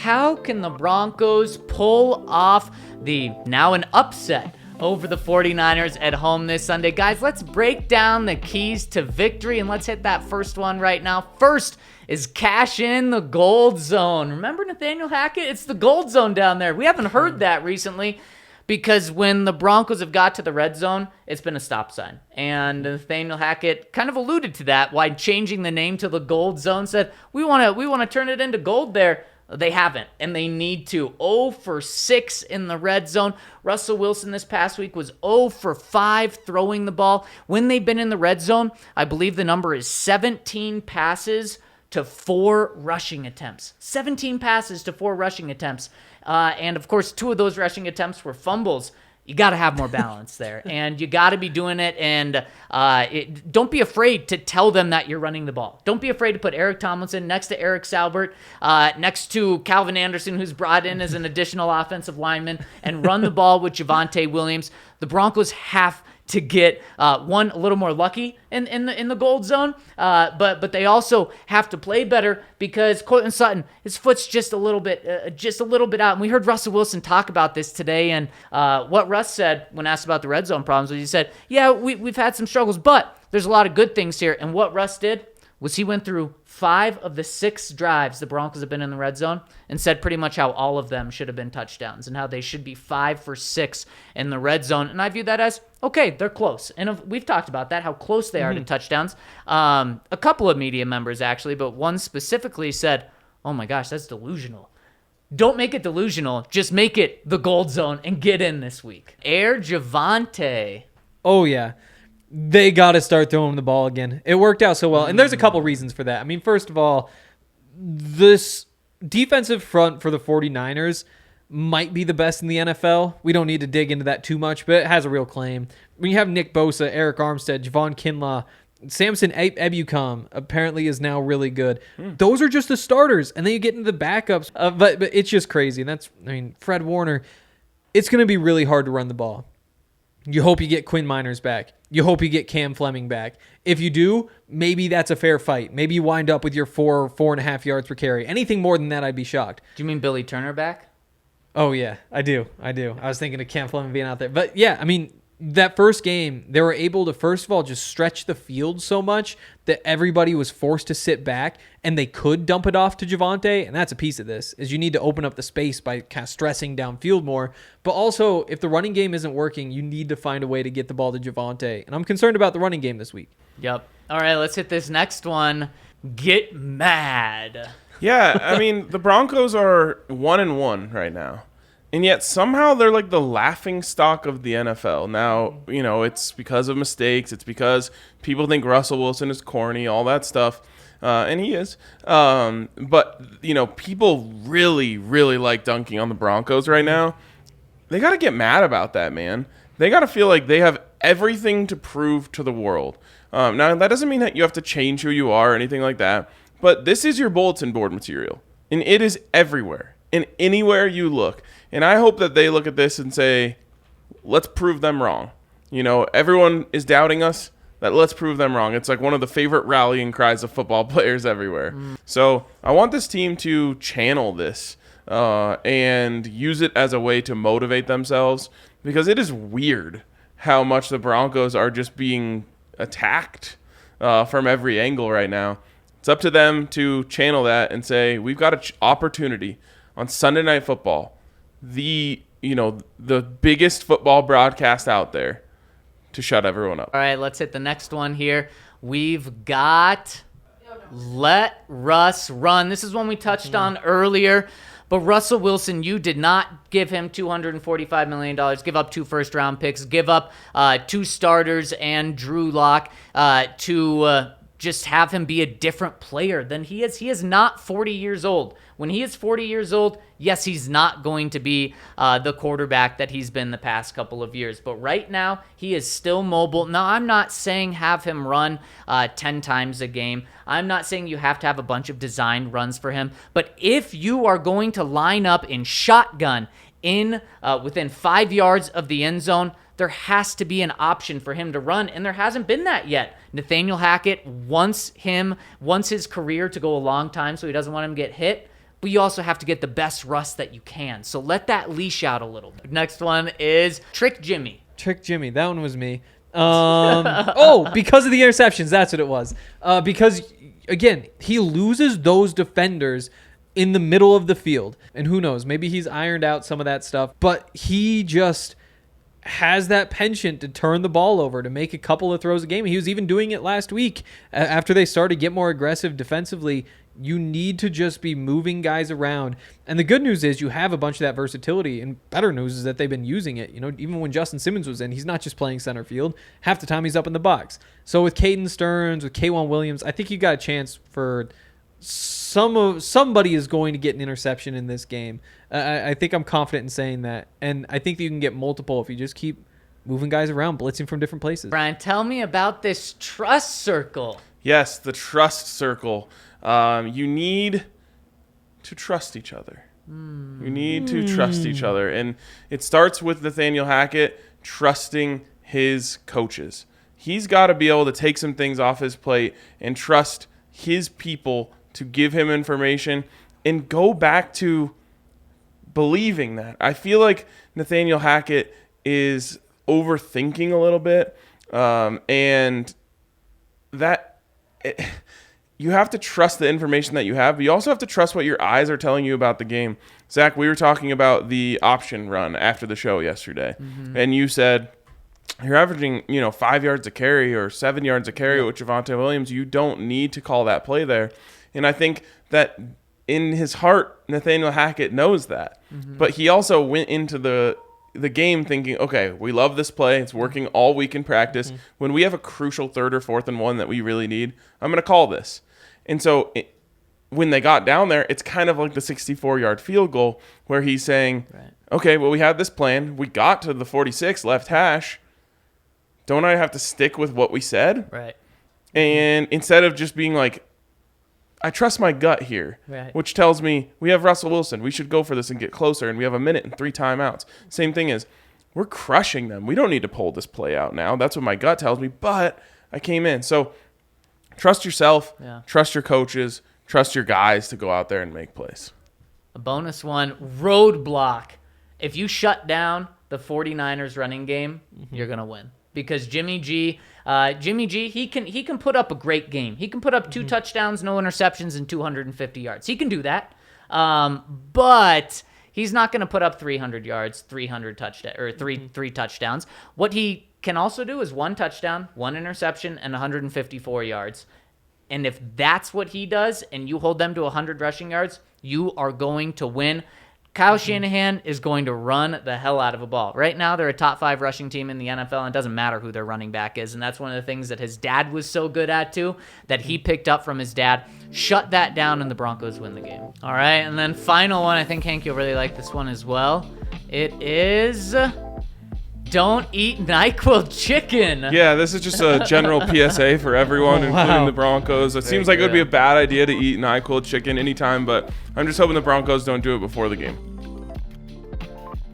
How can the Broncos pull off the now an upset over the 49ers at home this Sunday? Guys, let's break down the keys to victory, and let's hit that first one right now. First is cash in the gold zone. Remember Nathaniel Hackett? It's the gold zone down there. We haven't heard that recently because when the Broncos have got to the red zone, it's been a stop sign. And Nathaniel Hackett kind of alluded to that while changing the name to the gold zone, said, we want to turn it into gold there. They haven't, and they need to. 0 for 6 in the red zone. Russell Wilson this past week was 0 for 5 throwing the ball. When they've been in the red zone, I believe the number is 17 passes to 4 rushing attempts. 17 passes to 4 rushing attempts. And, of course, 2 of those rushing attempts were fumbles. You got to have more balance there, and you got to be doing it, and don't be afraid to tell them that you're running the ball. Don't be afraid to put Eric Tomlinson next to Eric Salbert, next to Calvin Anderson, who's brought in as an additional offensive lineman, and run the ball with Javonte Williams. The Broncos have to get a little more lucky in the gold zone, but they also have to play better because Courtland Sutton, his foot's just a little bit out. And we heard Russell Wilson talk about this today, and what Russ said when asked about the red zone problems was he said, "Yeah, we've had some struggles, but there's a lot of good things here." And what Russ did was he went through 5 of the 6 drives the Broncos have been in the red zone and said pretty much how all of them should have been touchdowns and how they should be 5 for 6 in the red zone. And I view that as, okay, they're close. And we've talked about that, how close they are to touchdowns. A couple of media members, actually, but one specifically said, oh my gosh, that's delusional. Don't make it delusional. Just make it the gold zone and get in this week. Air Javonte. Oh, yeah. They got to start throwing the ball again. It worked out so well. And there's a couple reasons for that. I mean, first of all, this defensive front for the 49ers might be the best in the NFL. We don't need to dig into that too much, but it has a real claim. When you have Nick Bosa, Eric Armstead, Javon Kinlaw, Samson Ebukam apparently is now really good. Those are just the starters, and then you get into the backups. But it's just crazy. And Fred Warner, it's going to be really hard to run the ball. You hope you get Quinn Miners back. You hope you get Cam Fleming back. If you do, maybe that's a fair fight. Maybe you wind up with your 4.5 yards per carry. Anything more than that, I'd be shocked. Do you mean Billy Turner back? Oh, yeah, I do. I was thinking of Cam Fleming being out there. But, yeah, I mean, that first game, they were able to, first of all, just stretch the field so much that everybody was forced to sit back, and they could dump it off to Javonte, and that's a piece of this, is you need to open up the space by kind of stressing downfield more. But also, if the running game isn't working, you need to find a way to get the ball to Javonte. And I'm concerned about the running game this week. Yep. All right, let's hit this next one. Get mad. Yeah, I mean, the Broncos are 1-1 right now. And yet somehow they're like the laughing stock of the NFL. Now, it's because of mistakes. It's because people think Russell Wilson is corny, all that stuff. And he is. But, people really, really like dunking on the Broncos right now. They got to get mad about that, man. They got to feel like they have everything to prove to the world. Now, that doesn't mean that you have to change who you are or anything like that. But this is your bulletin board material. And it is everywhere. And anywhere you look. And I hope that they look at this and say, let's prove them wrong. Everyone is doubting us. Let's prove them wrong. It's like one of the favorite rallying cries of football players everywhere. So I want this team to channel this and use it as a way to motivate themselves, because it is weird how much the Broncos are just being attacked from every angle right now. It's up to them to channel that and say, we've got an opportunity on Sunday Night Football, the biggest football broadcast out there, to shut everyone up. All right, let's hit the next one here. We've got Let Russ Run. This is one we touched on earlier. But Russell Wilson, you did not give him $245 million, give up 2 first-round picks, give up 2 starters and Drew Lock to just have him be a different player than he is. He is not 40 years old. When he is 40 years old, yes, he's not going to be the quarterback that he's been the past couple of years. But right now, he is still mobile. Now, I'm not saying have him run 10 times a game. I'm not saying you have to have a bunch of designed runs for him. But if you are going to line up in shotgun within 5 yards of the end zone, there has to be an option for him to run, and there hasn't been that yet. Nathaniel Hackett wants his career to go a long time, so he doesn't want him to get hit. but you also have to get the best rust that you can. So let that leash out a little bit. Next one is Trick Jimmy. Trick Jimmy. That one was me. Because of the interceptions. That's what it was. Because, again, he loses those defenders in the middle of the field. And who knows, maybe he's ironed out some of that stuff, but he just has that penchant to turn the ball over, to make a couple of throws a game. He was even doing it last week after they started to get more aggressive defensively. You need to just be moving guys around. And the good news is you have a bunch of that versatility, and better news is that they've been using it. Even when Justin Simmons was in, he's not just playing center field. Half the time he's up in the box. So with Caden Stearns, with K'Wan Williams, I think you got a chance for somebody is going to get an interception in this game. I think I'm confident in saying that. And I think that you can get multiple if you just keep moving guys around, blitzing from different places. Brian, tell me about this trust circle. Yes, the trust circle. You need to trust each other. You need to trust each other. And it starts with Nathaniel Hackett trusting his coaches. He's got to be able to take some things off his plate and trust his people to give him information and go back to believing that. I feel like Nathaniel Hackett is overthinking a little bit, and that you have to trust the information that you have, but you also have to trust what your eyes are telling you about the game. Zach, we were talking about the option run after the show yesterday, and you said you're averaging 5 yards a carry or 7 yards a carry with Javonte Williams. You don't need to call that play there. And I think that in his heart, Nathaniel Hackett knows that. But he also went into the game thinking, okay, we love this play. It's working all week in practice. When we have a crucial 3rd or 4th and 1 that we really need, I'm going to call this. And so when they got down there, it's kind of like the 64-yard field goal where he's saying, okay, well, we had this plan. We got to the 46 left hash. Don't I have to stick with what we said? Right. And instead of just being like, I trust my gut here, which tells me we have Russell Wilson. We should go for this and get closer, and we have a minute and 3 timeouts. Same thing is, we're crushing them. We don't need to pull this play out now. That's what my gut tells me, but I came in. So trust yourself, trust your coaches, trust your guys to go out there and make plays. A bonus one, Roadblock. If you shut down the 49ers running game, you're going to win. Because Jimmy G, he can put up a great game. He can put up 2 touchdowns, no interceptions, and 250 yards. He can do that. But he's not going to put up 300 yards, 300 touchdowns, or three touchdowns. What he can also do is 1 touchdown, 1 interception, and 154 yards. And if that's what he does, and you hold them to 100 rushing yards, you are going to win. Kyle Shanahan is going to run the hell out of a ball. Right now, they're a top 5 rushing team in the NFL, and it doesn't matter who their running back is. And that's one of the things that his dad was so good at, too, that he picked up from his dad. Shut that down, and the Broncos win the game. All right, and then final one. I think, Hank, you'll really like this one as well. It is... Don't eat NyQuil chicken. Yeah, this is just a general PSA for everyone, including the Broncos. It seems like it would be a bad idea to eat NyQuil chicken anytime, but I'm just hoping the Broncos don't do it before the game.